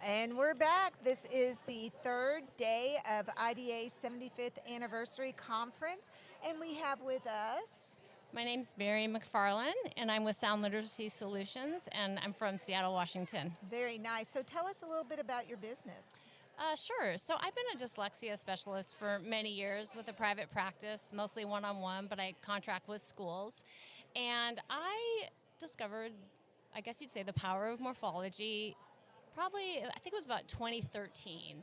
And we're back. This is the third day of IDA's 75th anniversary conference, and we have with us... My name's Mary McFarlin, and I'm with Sound Literacy Solutions, and I'm from Seattle, Washington. Very nice. So tell us a little bit about your business. Sure. So I've been a dyslexia specialist for many years with a private practice, mostly one-on-one, but I contract with schools. And I discovered, I guess you'd say, the power of morphology probably, I think it was about 2013.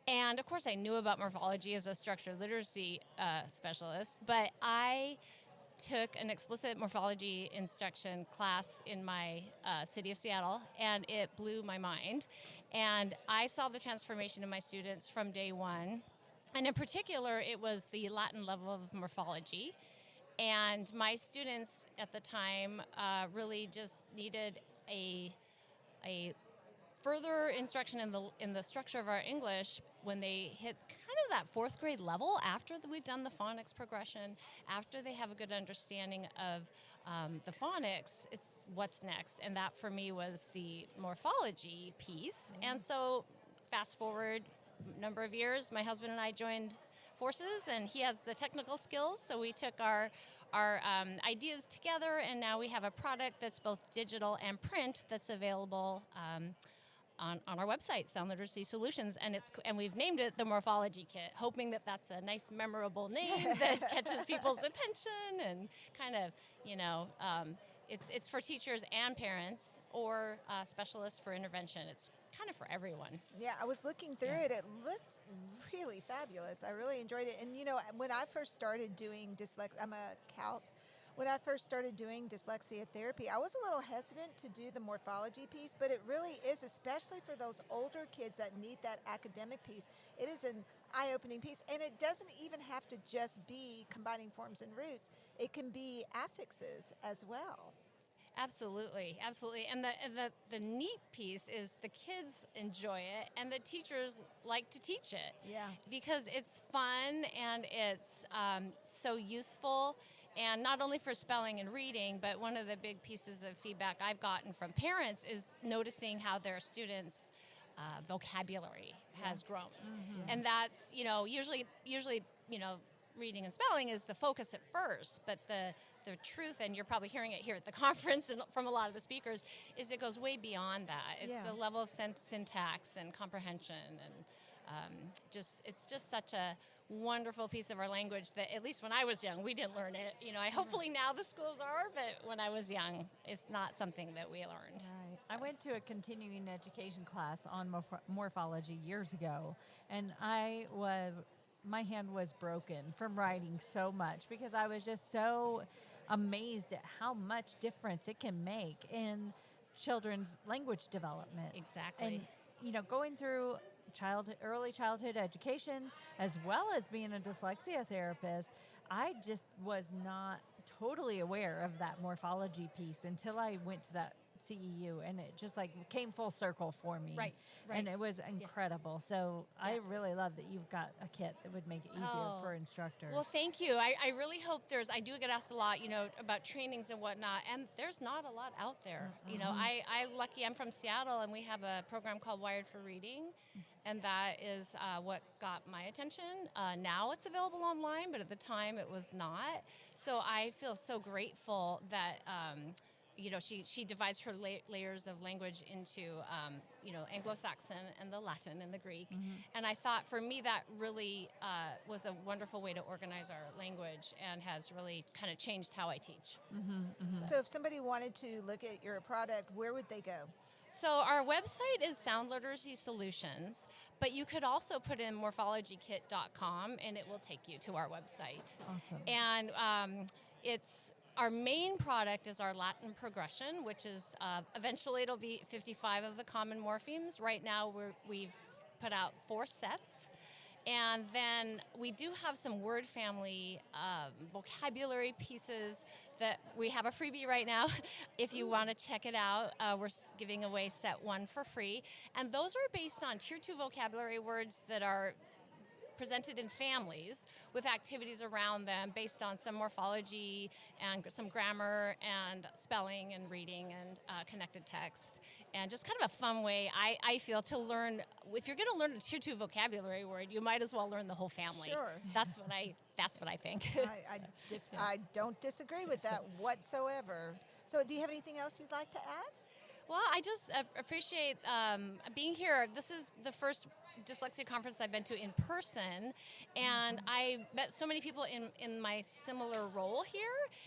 And of course I knew about morphology as a structured literacy specialist, but I took an explicit morphology instruction class in my city of Seattle, and it blew my mind. And I saw the transformation in my students from day one. And in particular, it was the Latin level of morphology. And my students at the time really just needed a further instruction in the structure of our English when they hit kind of that fourth grade level, after we've done the phonics progression, after they have a good understanding of the phonics, it's what's next. And that for me was the morphology piece. Mm-hmm. And so fast forward a number of years, my husband and I joined forces, and he has the technical skills, so we took our ideas together, and now we have a product that's both digital and print that's available on our website, Sound Literacy Solutions, and we've named it the Morphology Kit, hoping that that's a nice, memorable name that catches people's attention and kind of, it's for teachers and parents or specialists for intervention. It's kind of for everyone. Yeah, I was looking through it. It looked really fabulous. I really enjoyed it. And when I first started doing I'm a CALT. When I first started doing dyslexia therapy, I was a little hesitant to do the morphology piece, but it really is, especially for those older kids that need that academic piece. It is an eye-opening piece, and it doesn't even have to just be combining forms and roots. It can be affixes as well. Absolutely, absolutely. And the neat piece is the kids enjoy it and the teachers like to teach it. Yeah. Because it's fun and it's so useful, and not only for spelling and reading, but one of the big pieces of feedback I've gotten from parents is noticing how their students' vocabulary has grown. Mm-hmm. And that's, usually, reading and spelling is the focus at first, but the truth, and you're probably hearing it here at the conference and from a lot of the speakers, is it goes way beyond that. It's the level of syntax and comprehension, and it's just such a wonderful piece of our language that, at least when I was young, we didn't learn it. Hopefully now the schools are, but when I was young, it's not something that we learned. Right. I went to a continuing education class on morphology years ago, and my hand was broken from writing so much because I was just so amazed at how much difference it can make in children's language development. Exactly. And, going through early childhood education, as well as being a dyslexia therapist, I just was not totally aware of that morphology piece until I went to that CEU, and it just came full circle for me. Right. And it was incredible. So I really love that you've got a kit that would make it easier for instructors. Well, thank you. I really hope I do get asked a lot, about trainings and whatnot, and there's not a lot out there. Mm-hmm. I'm from Seattle, and we have a program called Wired for Reading, and that is what got my attention. Now it's available online, but at the time it was not. So I feel so grateful that she divides her layers of language into, Anglo-Saxon and the Latin and the Greek. Mm-hmm. And I thought for me that really was a wonderful way to organize our language and has really kind of changed how I teach. Mm-hmm. Mm-hmm. So if somebody wanted to look at your product, where would they go? So our website is Sound Literacy Solutions, but you could also put in morphologykit.com and it will take you to our website. Awesome. And our main product is our Latin progression, which is eventually it'll be 55 of the common morphemes. Right now we've put out 4 sets. And then we do have some word family vocabulary pieces that we have a freebie right now. If you want to check it out, we're giving away set 1 for free. And those are based on Tier 2 vocabulary words that are presented in families with activities around them based on some morphology and some grammar and spelling and reading and connected text, and just kind of a fun way, I feel, to learn. If you're going to learn a tier 2 vocabulary word, you might as well learn the whole family. Sure. That's what I think. I don't disagree with that whatsoever. So do you have anything else you'd like to add? Well, I just appreciate being here. This is the first dyslexia conference I've been to in person, and I met so many people in my similar role here,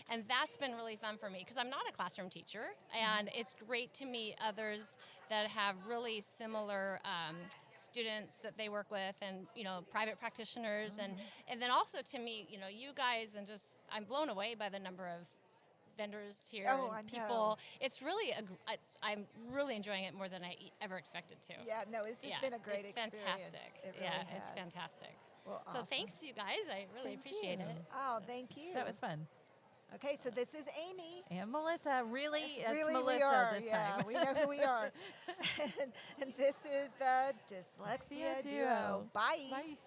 and that's been really fun for me because I'm not a classroom teacher, and it's great to meet others that have really similar students that they work with, and private practitioners, and then also to meet you guys, and just I'm blown away by the number of vendors here and people. It's really I'm really enjoying it more than I ever expected to. Yeah, no, it's been a great experience. Fantastic. It really has. It's fantastic. Well, so awesome. thanks, you guys. I really appreciate it. Oh, thank you. That was fun. Okay, so this is Amy. And Melissa, really, Melissa we are. this time. We know who we are. and this is the Dyslexia Duo. Bye. Bye.